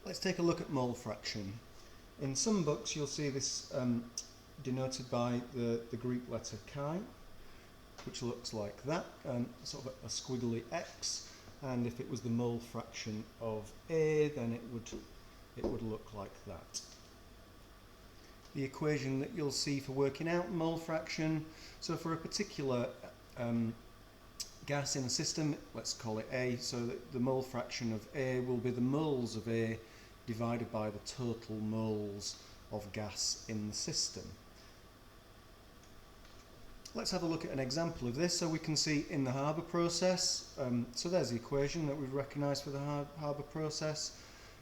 Let's take a look at mole fraction. In some books you'll see this denoted by the Greek letter chi, which looks like that, sort of a squiggly X, and if it was the mole fraction of A, then it would look like that. The equation that you'll see for working out mole fraction, so for a particular gas in a system, let's call it A, so that the mole fraction of A will be the moles of A divided by the total moles of gas in the system. Let's have a look at an example of this. So we can see in the Haber process, so there's the equation that we've recognised for the Haber process,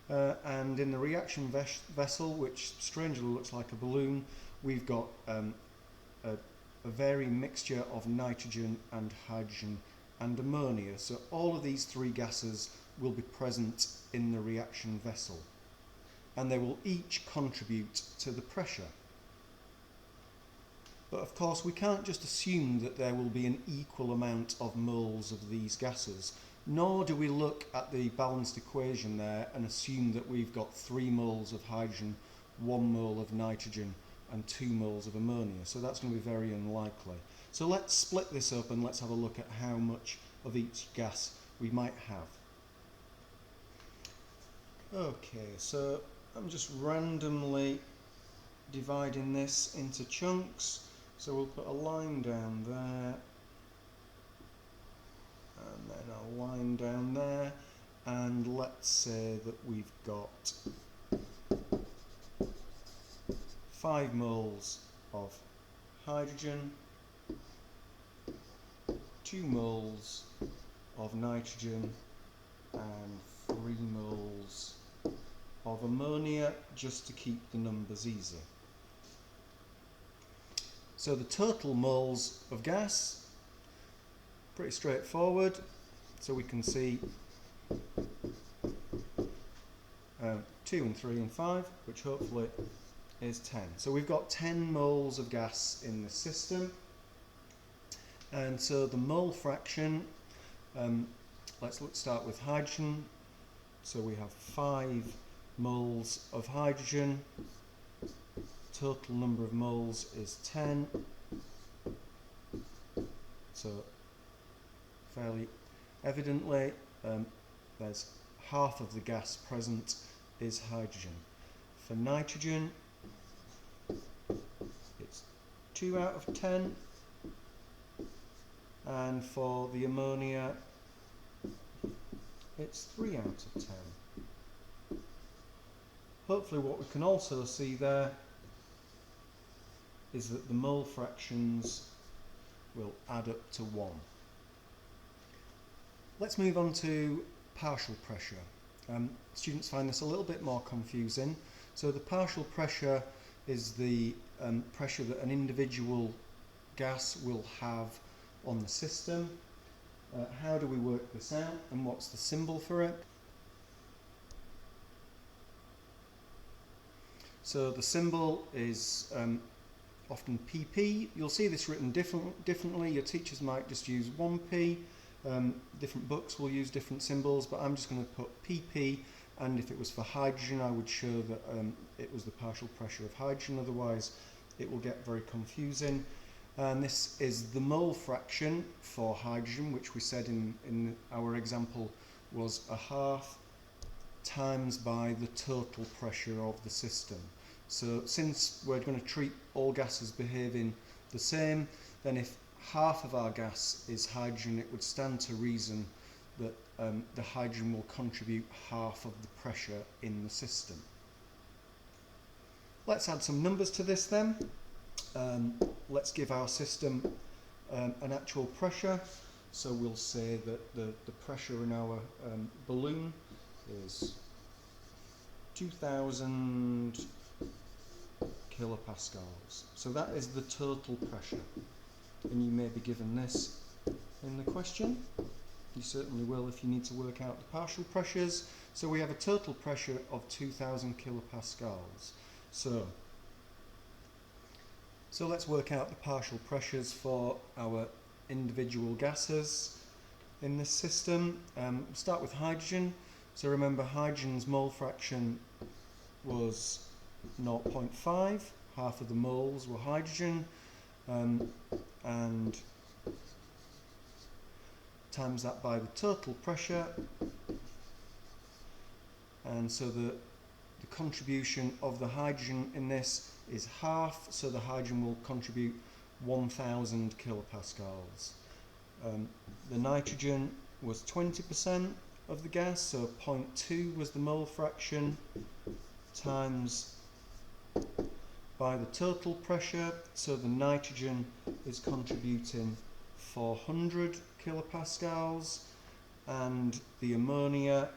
and in the reaction vessel, which strangely looks like a balloon, we've got a varying mixture of nitrogen and hydrogen and ammonia. So all of these three gases will be present in the reaction vessel, and they will each contribute to the pressure. But of course we can't just assume that there will be an equal amount of moles of these gases, nor do we look at the balanced equation there and assume that we've got 3 moles of hydrogen, 1 mole of nitrogen and 2 moles of ammonia. So that's going to be very unlikely. So let's split this up and let's have a look at how much of each gas we might have. Okay, so I'm just randomly dividing this into chunks. So we'll put a line down there, and then a line down there, and let's say that we've got 5 moles of hydrogen, 2 moles of nitrogen, and 3 moles of ammonia, just to keep the numbers easy. So the total moles of gas, pretty straightforward. So we can see 2 and 3 and 5, which hopefully is 10. So we've got 10 moles of gas in the system. And so the mole fraction, let's start with hydrogen. So we have 5 moles of hydrogen. Total number of moles is 10. So fairly evidently there's half of the gas present is hydrogen. For nitrogen it's 2 out of 10, and for the ammonia it's 3 out of 10. Hopefully what we can also see there is that the mole fractions will add up to 1. Let's move on to partial pressure. Students find this a little bit more confusing. So the partial pressure is the pressure that an individual gas will have on the system. How do we work this out, and what's the symbol for it? So the symbol is often pp. You'll see this written differently. Your teachers might just use 1p. Different books will use different symbols, but I'm just going to put pp, and if it was for hydrogen I would show that it was the partial pressure of hydrogen, otherwise it will get very confusing. And this is the mole fraction for hydrogen, which we said in our example was 1/2 times by the total pressure of the system. So since we're going to treat all gases behaving the same, then if half of our gas is hydrogen, it would stand to reason that the hydrogen will contribute half of the pressure in the system. Let's add some numbers to this then. Let's give our system an actual pressure. So we'll say that the pressure in our balloon is 2000 kilopascals. So that is the total pressure, and you may be given this in the question. You certainly will if you need to work out the partial pressures. So we have a total pressure of 2000 kilopascals. So let's work out the partial pressures for our individual gases in this system. Start with hydrogen. So remember, hydrogen's mole fraction was 0.5, half of the moles were hydrogen, and times that by the total pressure, and so the contribution of the hydrogen in this is half, so the hydrogen will contribute 1000 kilopascals. The nitrogen was 20% of the gas, so 0.2 was the mole fraction, times by the total pressure, so the nitrogen is contributing 400 kilopascals, and the ammonia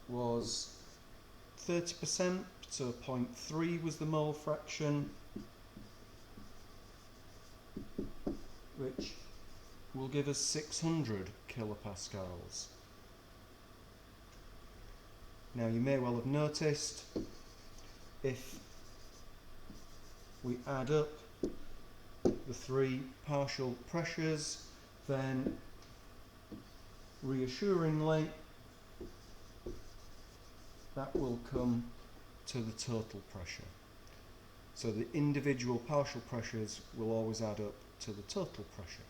was 30%, so 0.3 was the mole fraction, which will give us 600 kilopascals. Now you may well have noticed, if we add up the three partial pressures, then reassuringly that will come to the total pressure. So the individual partial pressures will always add up to the total pressure.